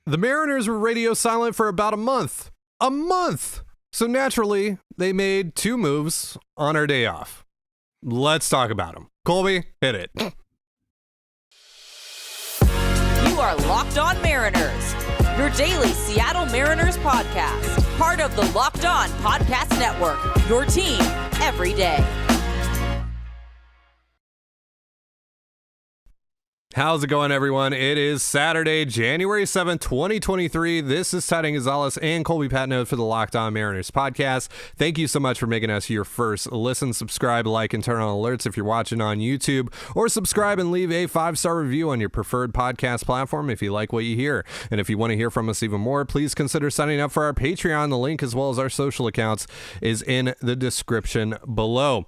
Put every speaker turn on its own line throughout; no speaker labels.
The Mariners were radio silent for about a month. A month! So naturally, they made two moves on our day off. Let's talk about them. Colby, hit it.
You are Locked On Mariners, your daily Seattle Mariners podcast. Part of the Locked On Podcast Network, your team every day.
How's it going, everyone? It is Saturday, January 7th, 2023. This is Trident Gonzalez and Colby Zato for the Locked On Mariners podcast. Thank you so much for making us your first listen. Subscribe, like, and turn on alerts if you're watching on YouTube, or subscribe and leave a 5-star review on your preferred podcast platform if you like what you hear. And if you want to hear from us even more, please consider signing up for our Patreon. The link, as well as our social accounts, is in the description below.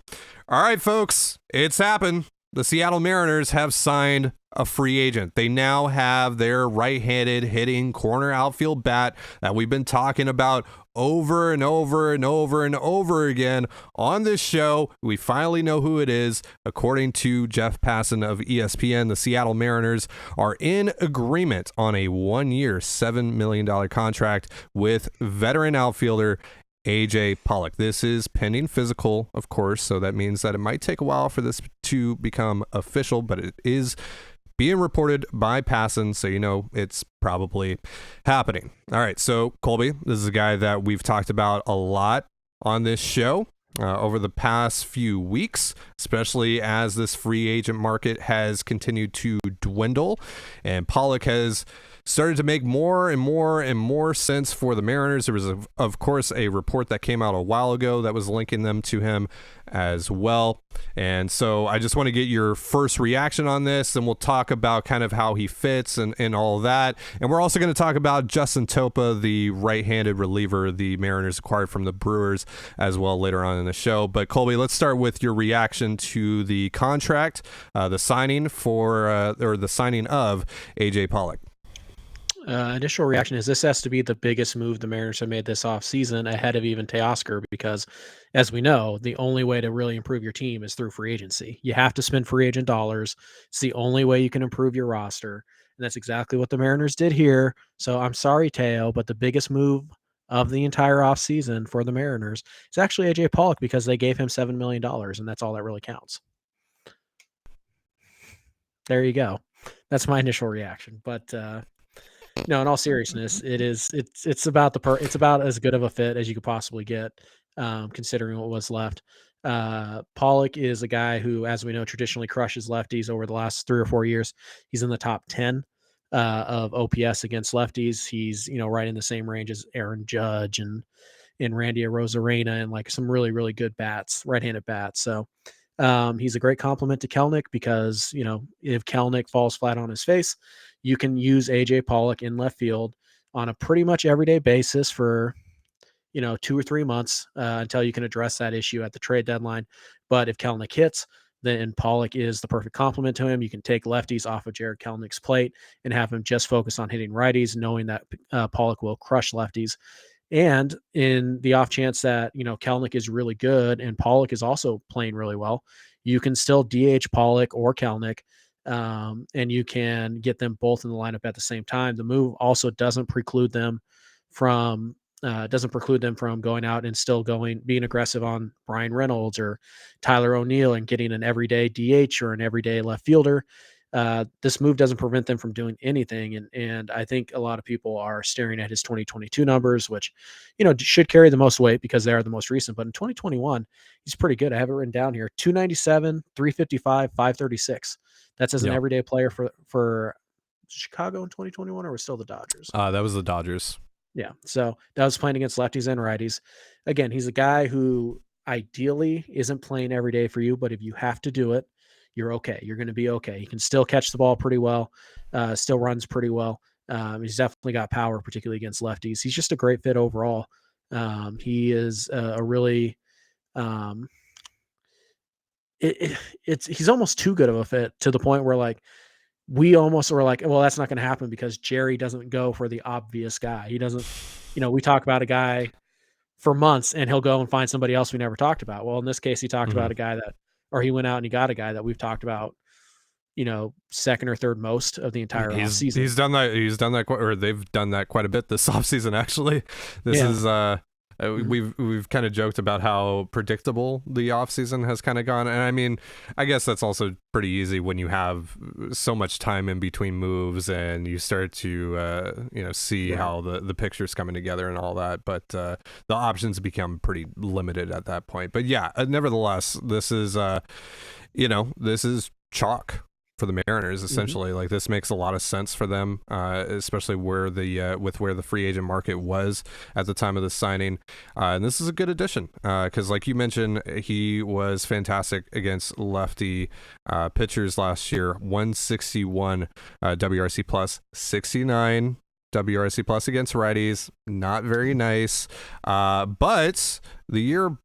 All right, folks, it's happened. The Seattle Mariners have signed a free agent. They now have their right-handed hitting corner outfield bat that we've been talking about over and over and over and over again on this show. We finally know who it is. According to Jeff Passan of ESPN, the Seattle Mariners are in agreement on a 1-year, $7 million contract with veteran outfielder AJ Pollock. This is pending physical, of course, so that means that it might take a while for this to become official, but it is being reported by Passan, so you know it's probably happening. All right, so Colby, this is a guy that we've talked about a lot on this show over the past few weeks, especially as this free agent market has continued to dwindle, and Pollock has started to make more and more and more sense for the Mariners. There was, of course, a report that came out a while ago that was linking them to him as well. And so I just want to get your first reaction on this, and we'll talk about kind of how he fits and all that. And we're also going to talk about Justin Topa, the right-handed reliever the Mariners acquired from the Brewers, as well later on in the show. But Colby, let's start with your reaction to the contract, the signing or the signing of AJ Pollock.
Initial reaction is this has to be the biggest move the Mariners have made this offseason ahead of even Teoscar, because as we know, the only way to really improve your team is through free agency. You have to spend free agent dollars. It's the only way you can improve your roster. And that's exactly what the Mariners did here. So I'm sorry, Teo, but the biggest move of the entire offseason for the Mariners is actually AJ Pollock, because they gave him $7 million, and that's all that really counts. There you go. That's my initial reaction. But no, in all seriousness, it's about it's about as good of a fit as you could possibly get, considering what was left. Pollock is a guy who, as we know, traditionally crushes lefties. Over the last 3 or 4 years, he's in the top 10 of OPS against lefties. He's right in the same range as Aaron Judge and Randy Arozarena, and like some really, really good bats, right-handed bats. So he's a great compliment to Kelenic, because if Kelenic falls flat on his face, you can use AJ Pollock in left field on a pretty much everyday basis for 2 or 3 months until you can address that issue at the trade deadline. But if Kelenic hits, then Pollock is the perfect complement to him. You can take lefties off of Jared Kelenic's plate and have him just focus on hitting righties, knowing that Pollock will crush lefties. And in the off chance that, Kelenic is really good and Pollock is also playing really well, you can still DH Pollock or Kelenic, and you can get them both in the lineup at the same time. The move also doesn't preclude them from going out and still being aggressive on Brian Reynolds or Tyler O'Neill and getting an everyday DH or an everyday left fielder. This move doesn't prevent them from doing anything. And I think a lot of people are staring at his 2022 numbers, which, should carry the most weight because they are the most recent. But in 2021, he's pretty good. I have it written down here: 297, 355, 536. That's as an everyday player for Chicago in 2021, or was still the Dodgers?
That was the Dodgers.
Yeah. So that was playing against lefties and righties. Again, he's a guy who ideally isn't playing every day for you, but if you have to do it, you're okay. You're going to be okay. He can still catch the ball pretty well, still runs pretty well. He's definitely got power, particularly against lefties. He's just a great fit overall. He is a really he's almost too good of a fit, to the point where we almost were like, well, that's not going to happen because Jerry doesn't go for the obvious guy. He doesn't, we talk about a guy for months and he'll go and find somebody else we never talked about. Well, in this case, he talked about a guy or he went out and he got a guy that we've talked about second or third most of the entire offseason.
He's done that, or they've done that quite a bit this offseason, actually. This is we've kind of joked about how predictable the offseason has kind of gone. And I mean, I guess that's also pretty easy when you have so much time in between moves and you start to, see how the picture's coming together and all that. But the options become pretty limited at that point. But yeah, nevertheless, this is chalk for the Mariners, essentially. Like, this makes a lot of sense for them, especially where the free agent market was at the time of the signing. And this is a good addition because, like you mentioned, he was fantastic against lefty pitchers last year. 161 WRC plus, 69 WRC plus against righties. Not very nice. But the year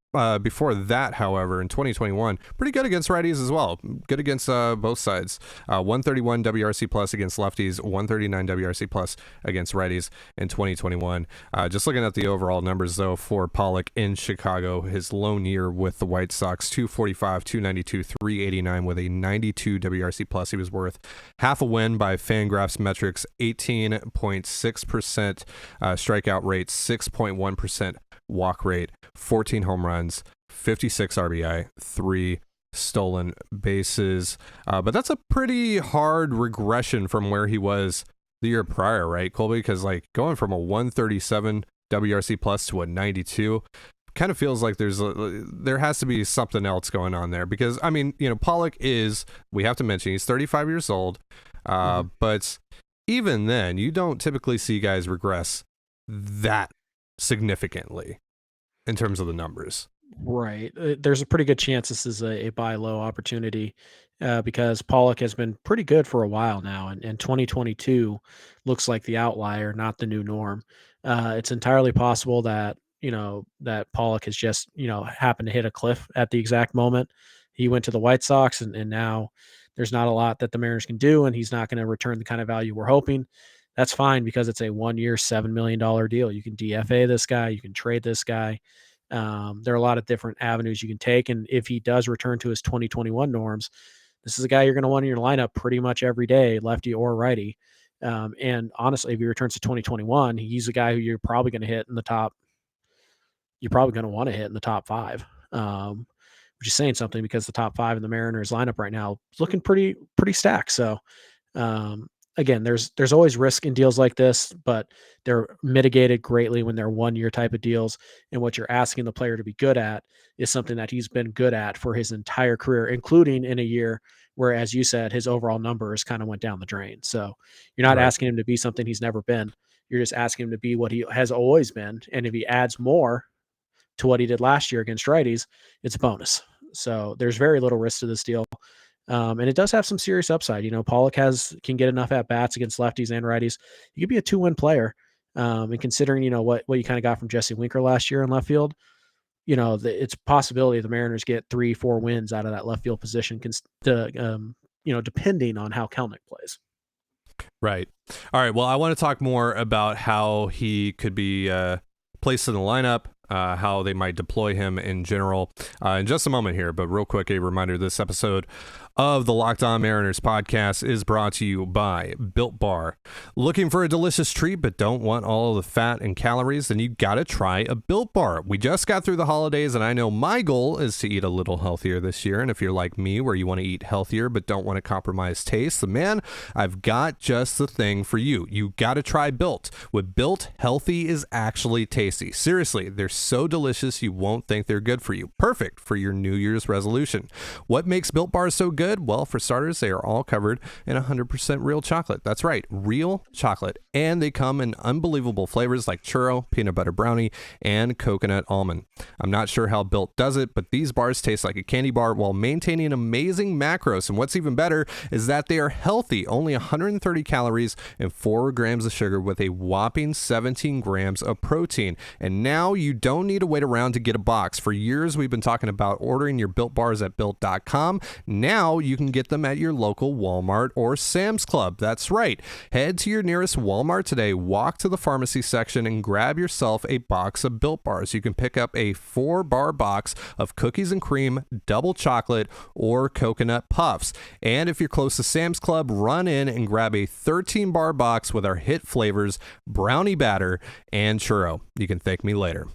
before that, however, in 2021, pretty good against righties as well. Good against both sides. 131 WRC plus against lefties, 139 WRC plus against righties in 2021. Just looking at the overall numbers, though, for Pollock in Chicago, his lone year with the White Sox, 245, 292, 389 with a 92 WRC plus. He was worth half a win by Fangraphs metrics, 18.6% strikeout rate, 6.1% walk rate, 14 home runs, 56 RBI, 3 stolen bases. But that's a pretty hard regression from where he was the year prior, right, Colby? Because like going from a 137 WRC plus to a 92 kind of feels like there has to be something else going on there. Because I mean, Pollock is, we have to mention, he's 35 years old, but even then, you don't typically see guys regress that significantly in terms of the numbers.
Right. There's a pretty good chance this is a buy low opportunity because Pollock has been pretty good for a while now, and 2022 looks like the outlier, not the new norm. It's entirely possible that that Pollock has just happened to hit a cliff at the exact moment. He went to the White Sox, and now there's not a lot that the Mariners can do, and he's not going to return the kind of value we're hoping. That's fine because it's a 1-year, $7 million deal. You can DFA this guy. You can trade this guy. There are a lot of different avenues you can take. And if he does return to his 2021 norms, this is a guy you're going to want in your lineup pretty much every day, lefty or righty. And honestly, if he returns to 2021, he's a guy who you're probably going to hit in the top. You're probably going to want to hit in the top 5, which is saying something because the top 5 in the Mariners lineup right now is looking pretty stacked. So, again, there's always risk in deals like this, but they're mitigated greatly when they're 1-year type of deals. And what you're asking the player to be good at is something that he's been good at for his entire career, including in a year where, as you said, his overall numbers kind of went down the drain. So you're not asking him to be something he's never been. You're just asking him to be what he has always been. And if he adds more to what he did last year against righties, it's a bonus. So there's very little risk to this deal. And it does have some serious upside. Pollock can get enough at bats against lefties and righties. He could be a 2-win player. And considering, what you kind of got from Jesse Winker last year in left field, it's a possibility the Mariners get 3-4 wins out of that left field position, depending on how Kelnick plays.
Right. All right. Well, I want to talk more about how he could be placed in the lineup, how they might deploy him in general in just a moment here. But real quick, a reminder, this episode of the Locked On Mariners podcast is brought to you by Built Bar. Looking for a delicious treat but don't want all of the fat and calories? Then you gotta try a Built Bar. We just got through the holidays, and I know my goal is to eat a little healthier this year. And if you're like me, where you want to eat healthier but don't want to compromise taste, then man, I've got just the thing for you. You gotta try Built. With Built, healthy is actually tasty. Seriously, they're so delicious you won't think they're good for you. Perfect for your New Year's resolution. What makes Built Bars so good? Well, for starters, they are all covered in 100% real chocolate. That's right, real chocolate. And they come in unbelievable flavors like churro, peanut butter brownie, and coconut almond. I'm not sure how Built does it, but these bars taste like a candy bar while maintaining amazing macros. And what's even better is that they are healthy, only 130 calories and 4 grams of sugar with a whopping 17 grams of protein. And now you don't need to wait around to get a box. For years, we've been talking about ordering your Built Bars at Built.com. Now now you can get them at your local Walmart or Sam's Club. That's right. Head to your nearest Walmart today, walk to the pharmacy section, and grab yourself a box of Built Bars. You can pick up a 4-bar box of cookies and cream, double chocolate, or coconut puffs. And if you're close to Sam's Club, run in and grab a 13-bar box with our hit flavors, brownie batter, and churro. You can thank me later.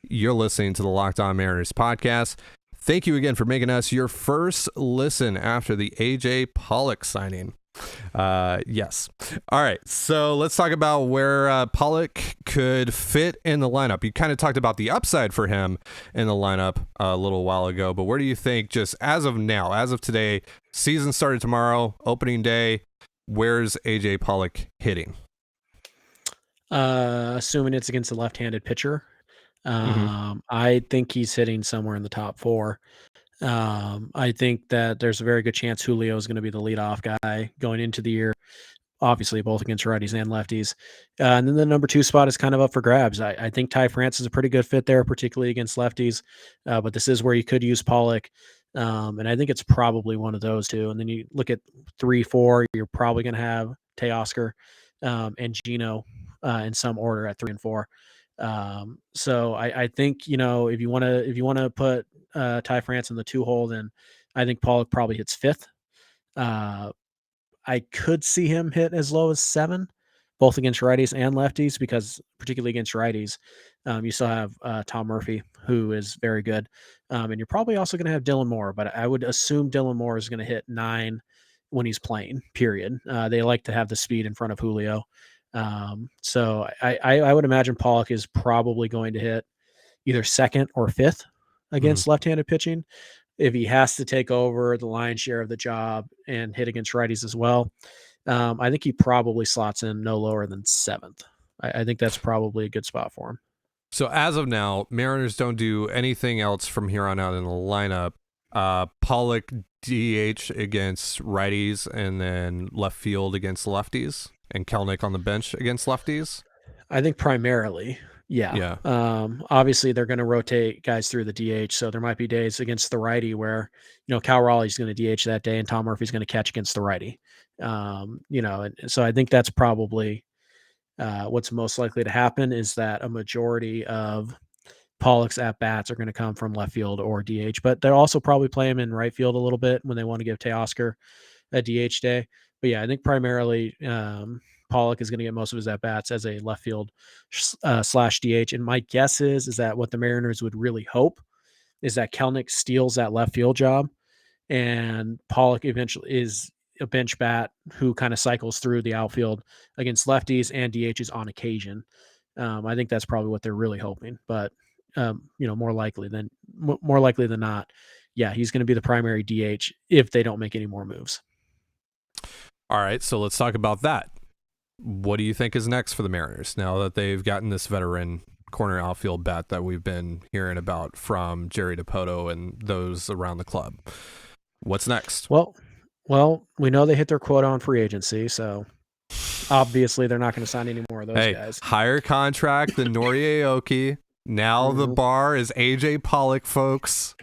You're listening to the Locked On Mariners podcast. Thank you again for making us your first listen after the AJ Pollock signing. Yes. All right. So let's talk about where Pollock could fit in the lineup. You kind of talked about the upside for him in the lineup a little while ago, but where do you think, just as of now, as of today, season started tomorrow, opening day, where's AJ Pollock hitting?
Assuming it's against a left-handed pitcher, I think he's hitting somewhere in the top 4. I think that there's a very good chance Julio is going to be the leadoff guy going into the year, obviously both against righties and lefties. And then the number 2 spot is kind of up for grabs. I think Ty France is a pretty good fit there, particularly against lefties. But this is where you could use Pollock. And I think it's probably one of those two. And then you look at 3, 4, you're probably going to have Teoscar and Gino in some order at 3 and 4. So I think, if you want to put Ty France in the 2 hole, then I think Pollock probably hits 5th. I could see him hit as low as 7, both against righties and lefties, because particularly against righties, you still have Tom Murphy, who is very good. And you're probably also going to have Dylan Moore, but I would assume Dylan Moore is going to hit 9 when he's playing, period. They like to have the speed in front of Julio. So I would imagine Pollock is probably going to hit either 2nd or 5th against left-handed pitching. If he has to take over the lion's share of the job and hit against righties as well, I think he probably slots in no lower than 7th. I think that's probably a good spot for him.
So as of now, Mariners don't do anything else from here on out in the lineup. Pollock DH against righties, and then left field against lefties, and Kelenic on the bench against lefties.
I think primarily, yeah. Obviously, they're going to rotate guys through the DH, so there might be days against the righty where Cal Raleigh's going to DH that day, and Tom Murphy's going to catch against the righty. And so I think that's probably what's most likely to happen, is that a majority of Pollock's at-bats are going to come from left field or DH, but they'll also probably play him in right field a little bit when they want to give Teoscar a DH day. But yeah, I think primarily Pollock is going to get most of his at-bats as a left field slash DH. And my guess is that what the Mariners would really hope is that Kelenic steals that left field job, and Pollock eventually is a bench bat who kind of cycles through the outfield against lefties and DHs on occasion. I think that's probably what they're really hoping, but more likely than not, yeah, he's going to be the primary DH if they don't make any more moves.
All right, so let's talk about that. What do you think is next for the Mariners now that they've gotten this veteran corner outfield bat that we've been hearing about from Jerry Dipoto and those around the club? What's next?
Well, we know they hit their quota on free agency, so obviously they're not going to sign any more of those guys.
Higher contract than Nori Aoki. Now the bar is AJ Pollock, folks.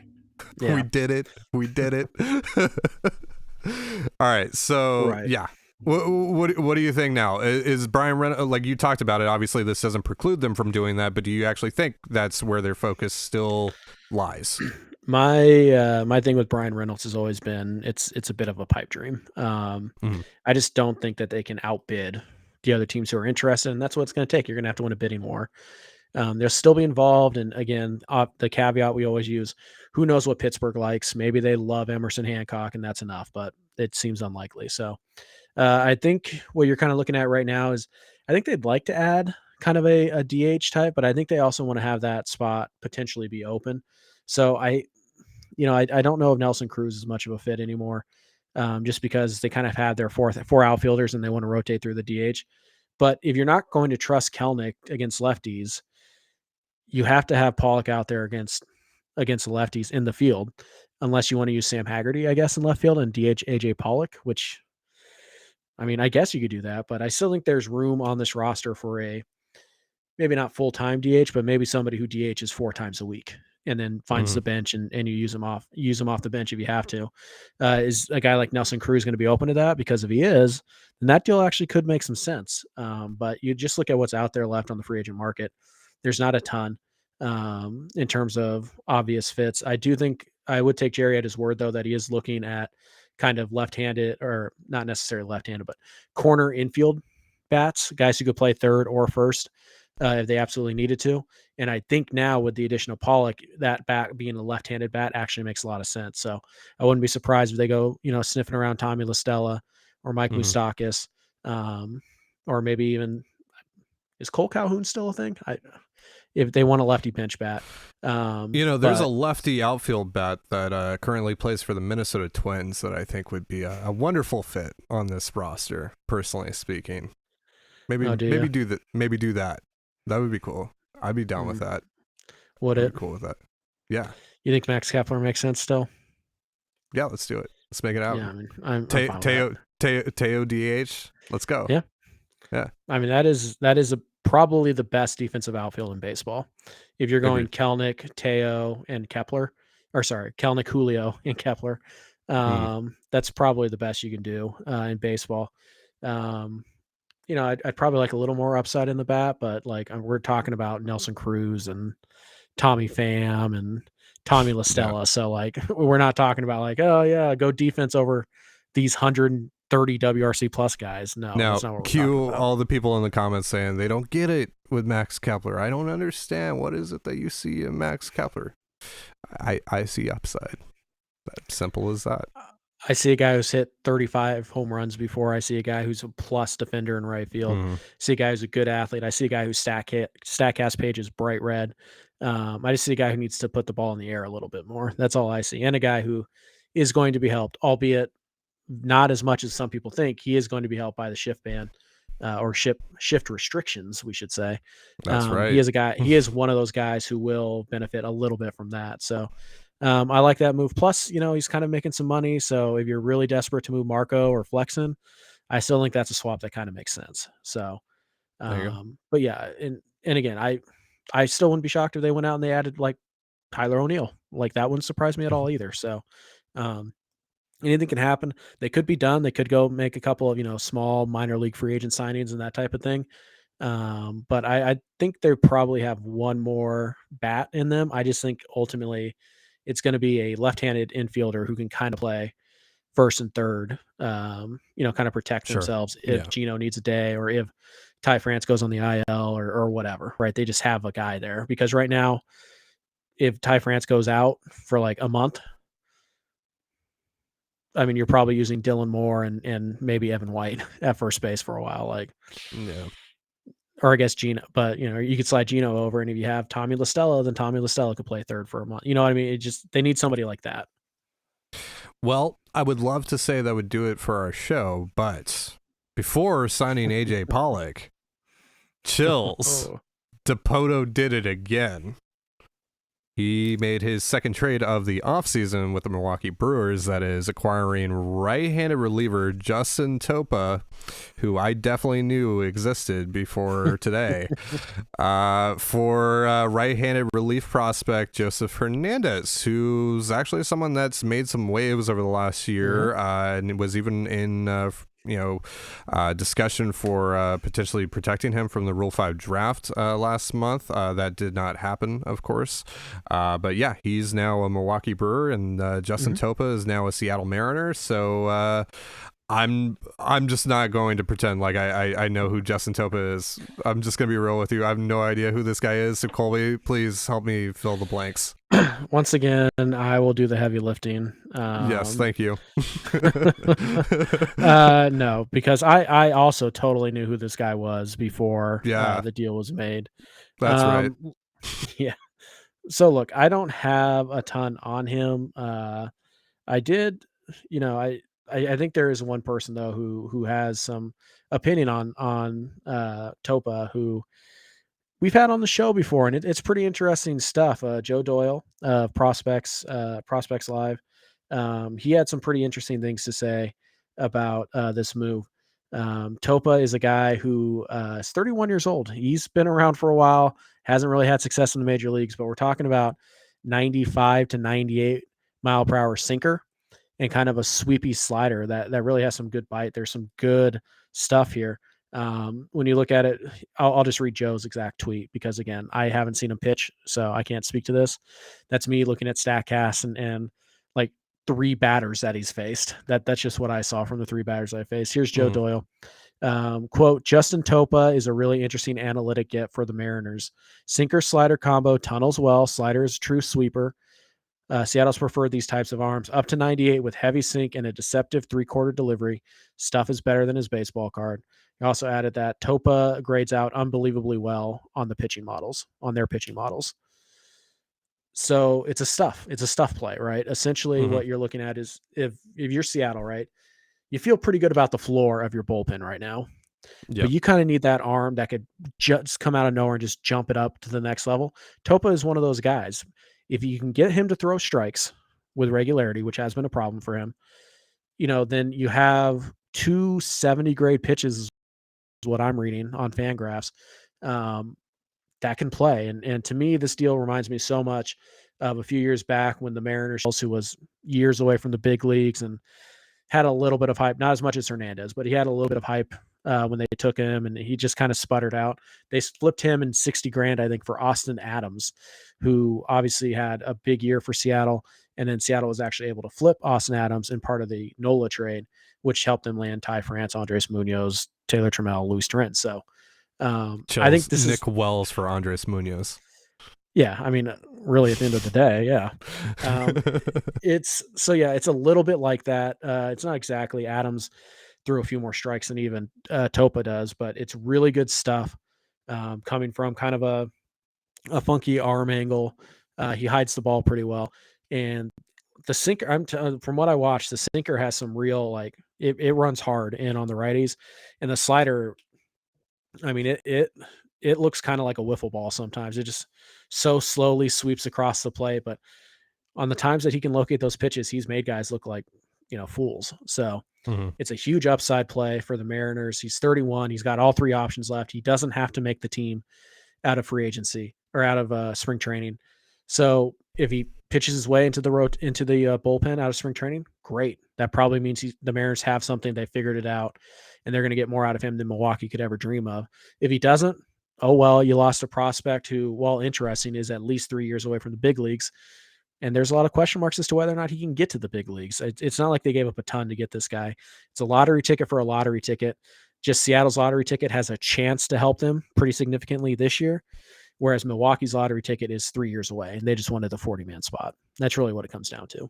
Yeah. We did it. All right, so yeah. What do you think now? Is Brian Reynolds, like you talked about it, obviously this doesn't preclude them from doing that, but do you actually think that's where their focus still lies?
My thing with Brian Reynolds has always been it's a bit of a pipe dream. I just don't think that they can outbid the other teams who are interested, and that's what it's going to take. You're going to have to win a bidding war. They'll still be involved, and again, the caveat we always use: who knows what Pittsburgh likes? Maybe they love Emerson Hancock, and that's enough, but it seems unlikely. So, I think what you're kind of looking at right now is, I think they'd like to add kind of a DH type, but I think they also want to have that spot potentially be open. So I don't know if Nelson Cruz is much of a fit anymore, just because they kind of have their four outfielders and they want to rotate through the DH. But if you're not going to trust Kelenic against lefties, you have to have Pollock out there against the lefties in the field, unless you want to use Sam Haggerty, I guess, in left field and DH AJ Pollock, which, I mean, I guess you could do that, but I still think there's room on this roster for a maybe not full-time DH, but maybe somebody who DHs 4 times a week and then finds the bench and you use him off the bench if you have to. Is a guy like Nelson Cruz going to be open to that? Because if he is, then that deal actually could make some sense. But you just look at what's out there left on the free agent market. There's not a ton in terms of obvious fits. I do think I would take Jerry at his word, though, that he is looking at kind of left-handed, or not necessarily left-handed, but corner infield bats, guys who could play third or first if they absolutely needed to. And I think now with the addition of Pollock, that bat being a left-handed bat actually makes a lot of sense. So I wouldn't be surprised if they go, sniffing around Tommy LaStella or Mike Moustakas, or maybe even, is Cole Calhoun still a thing? If they want a lefty pinch bat.
There's a lefty outfield bat that currently plays for the Minnesota Twins that I think would be a wonderful fit on this roster, personally speaking. Maybe do that. That would be cool. I'd be down with that.
Would it?
Be cool with that. Yeah.
You think Max Kepler makes sense still?
Yeah, let's do it. Let's make it happen.
Yeah, I'm fine with that.
Teo DH. Let's go.
Yeah.
Yeah.
I mean, that is probably the best defensive outfield in baseball. If you're going Kelenic, Teo, and Kepler, Kelenic, Julio, and Kepler, that's probably the best you can do in baseball. I'd probably like a little more upside in the bat, but like we're talking about Nelson Cruz and Tommy Pham and Tommy LaStella. Yeah. So like we're not talking about like, oh yeah, go defense over these 130 WRC plus guys. No, that's not what we're talking about.
All the people in the comments saying they don't get it with Max Kepler. I don't understand. What is it that you see in Max Kepler? I see upside. That simple as that.
I see a guy who's hit 35 home runs before. I see a guy who's a plus defender in right field. I see a guy who's a good athlete. I see a guy whose StatCast page is bright red. I just see a guy who needs to put the ball in the air a little bit more. That's all I see. And a guy who is going to be helped, albeit not as much as some people think. He is going to be helped by the shift ban or shift restrictions, we should say.
That's right.
He is a guy. He is one of those guys who will benefit a little bit from that. So I like that move. Plus, he's kind of making some money. So if you're really desperate to move Marco or Flexen, I still think that's a swap that kind of makes sense. So, but yeah, and again, I still wouldn't be shocked if they went out and they added like Tyler O'Neill. Like that wouldn't surprise me at all either. So, anything can happen. They could be done. They could go make a couple of, small minor league free agent signings and that type of thing. But I think they probably have one more bat in them. I just think ultimately it's going to be a left-handed infielder who can kind of play first and third, kind of protect themselves if Gino needs a day or if Ty France goes on the IL or whatever, right? They just have a guy there because right now, if Ty France goes out for like a month, I mean, you're probably using Dylan Moore and maybe Evan White at first base for a while. Like, or I guess Gino, but you could slide Gino over, and if you have Tommy LaStella, then Tommy LaStella could play third for a month. You know what I mean? They need somebody like that.
Well, I would love to say that would do it for our show, but before signing AJ Pollock, chills. Dipoto did it again. He made his second trade of the offseason with the Milwaukee Brewers, that is acquiring right-handed reliever Justin Topa, who I definitely knew existed before today, for right-handed relief prospect Joseph Hernandez, who's actually someone that's made some waves over the last year, and was even in discussion for potentially protecting him from the Rule 5 draft last month. That did not happen, of course. But yeah, he's now a Milwaukee Brewer, and Justin Topa is now a Seattle Mariner. So I'm just not going to pretend like I know who Justin Topa is. I'm just going to be real with you. I have no idea who this guy is. So Colby, please help me fill the blanks.
Once again, I will do the heavy lifting.
Yes, thank you.
No, because I also totally knew who this guy was before the deal was made.
That's right.
Yeah. So look, I don't have a ton on him. I did, I think there is one person though who has some opinion on Topa, who we've had on the show before, and it's pretty interesting stuff. Joe Doyle, Prospects Live. He had some pretty interesting things to say about this move. Topa is a guy who is 31 years old. He's been around for a while, hasn't really had success in the major leagues, but we're talking about 95 to 98 mile per hour sinker and kind of a sweepy slider that really has some good bite. There's some good stuff here. When you look at it, I'll just read Joe's exact tweet because, again, I haven't seen him pitch, so I can't speak to this. That's me looking at StatCast and like 3 batters that he's faced. That's just what I saw from the 3 batters I faced. Here's Joe Doyle. Quote, Justin Topa is a really interesting analytic get for the Mariners. Sinker slider combo tunnels well. Slider is a true sweeper. Seattle's preferred these types of arms up to 98 with heavy sink and a deceptive 3/4 delivery. Stuff is better than his baseball card. He also added that Topa grades out unbelievably well on their pitching models. So it's a stuff play, right? Essentially what you're looking at is if you're Seattle, right, you feel pretty good about the floor of your bullpen right now, but you kind of need that arm that could just come out of nowhere and just jump it up to the next level. Topa is one of those guys. If you can get him to throw strikes with regularity, which has been a problem for him, then you have 2 70 grade pitches is what I'm reading on Fangraphs that can play. And to me, this deal reminds me so much of a few years back when the Mariners, who was years away from the big leagues and had a little bit of hype, not as much as Hernandez, but he had a little bit of hype when they took him and he just kind of sputtered out. They flipped him in 60 grand, I think, for Austin Adams, who obviously had a big year for Seattle. And then Seattle was actually able to flip Austin Adams in part of the Nola trade, which helped them land Ty France, Andres Munoz, Taylor Trammell, Luis Trent. So I think this
Nick Wells for Andres Munoz.
Yeah, I mean, really, at the end of the day, yeah. It's a little bit like that. It's not exactly Adams threw a few more strikes than even Topa does, but it's really good stuff coming from kind of a funky arm angle. He hides the ball pretty well, and the sinker. From what I watched, the sinker has some real it runs hard in on the righties, and the slider. I mean, it looks kind of like a wiffle ball sometimes. It just so slowly sweeps across the plate, but on the times that he can locate those pitches, he's made guys look like, fools. So it's a huge upside play for the Mariners. He's 31. He's got all 3 options left. He doesn't have to make the team out of free agency or out of spring training. So if he pitches his way into the bullpen out of spring training, great. That probably means the Mariners have something. They figured it out, and they're going to get more out of him than Milwaukee could ever dream of. If he doesn't, oh well, you lost a prospect who, while interesting, is at least 3 years away from the big leagues. And there's a lot of question marks as to whether or not he can get to the big leagues. It's not like they gave up a ton to get this guy. It's a lottery ticket for a lottery ticket. Just Seattle's lottery ticket has a chance to help them pretty significantly this year, whereas Milwaukee's lottery ticket is 3 years away, and they just wanted the 40-man spot. That's really what it comes down to.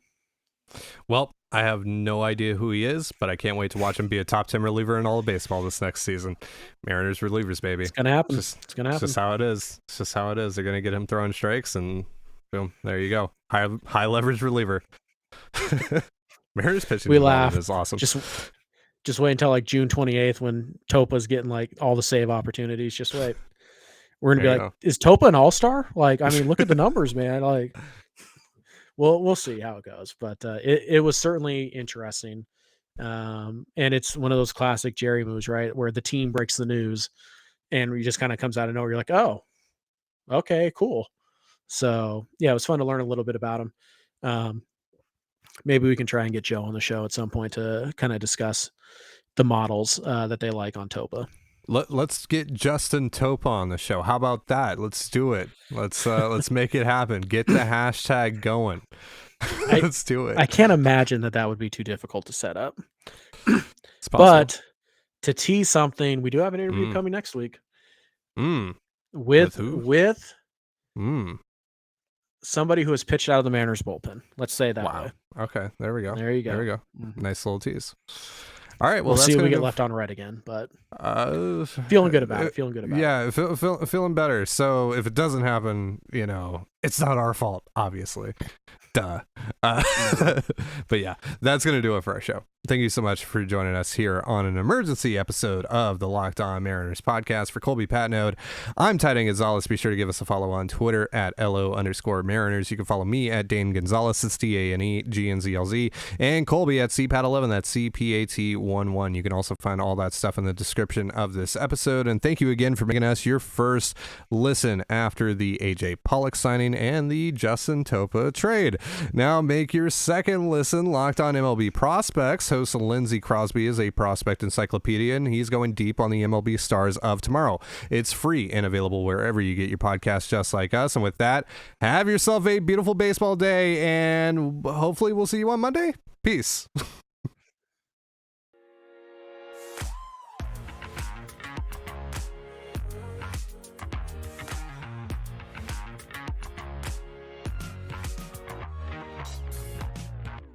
Well, I have no idea who he is, but I can't wait to watch him be a top 10 reliever in all of baseball this next season. Mariners relievers, baby.
It's going to happen. It's going to happen.
It's just how it is. It's just how it is. They're going to get him throwing strikes, and boom, there you go. High leverage reliever. Mariners pitching
we laugh.
Is awesome.
Just wait until June 28th when Topa's getting all the save opportunities. Just wait. We're going to be like, is Topa an all-star? Look at the numbers, man. We'll see how it goes, but it was certainly interesting. And it's one of those classic Jerry moves, right? Where the team breaks the news and he just kind of comes out of nowhere. You're like, oh, okay, cool. So yeah, it was fun to learn a little bit about him. Maybe we can try and get Joe on the show at some point to kind of discuss the models that they like on Topa.
Let's get Justin Topa on the show. How about that? Let's do it. Let's make it happen. Get the hashtag going. Let's do it.
I can't imagine that would be too difficult to set up.
It's possible.
But to tease something, we do have an interview coming next week. With somebody who has pitched out of the Mariners bullpen. Let's say it that way.
Okay, there we go.
There you go.
Mm-hmm. Nice little tease. All right,
we'll see if we get left on red again, but feeling good about it.
Yeah, feeling better. So if it doesn't happen, it's not our fault, obviously. Duh. But yeah, that's going to do it for our show. Thank you so much for joining us here on an emergency episode of the Locked On Mariners podcast. For Colby Patnode, I'm Trident Gonzalez. Be sure to give us a follow on Twitter at LO_Mariners. You can follow me at Dane Gonzalez, it's DANEGNZLZ, and Colby at CPAT11, that's CPAT11. You can also find all that stuff in the description of this episode. And thank you again for making us your first listen after the AJ Pollock signing and the Justin Topa trade. Now make your second listen Locked On MLB Prospects. Host Lindsey Crosby is a prospect encyclopedia, and he's going deep on the MLB stars of tomorrow. It's free and available wherever you get your podcasts, just like us. And with that, have yourself a beautiful baseball day, and hopefully we'll see you on Monday. Peace.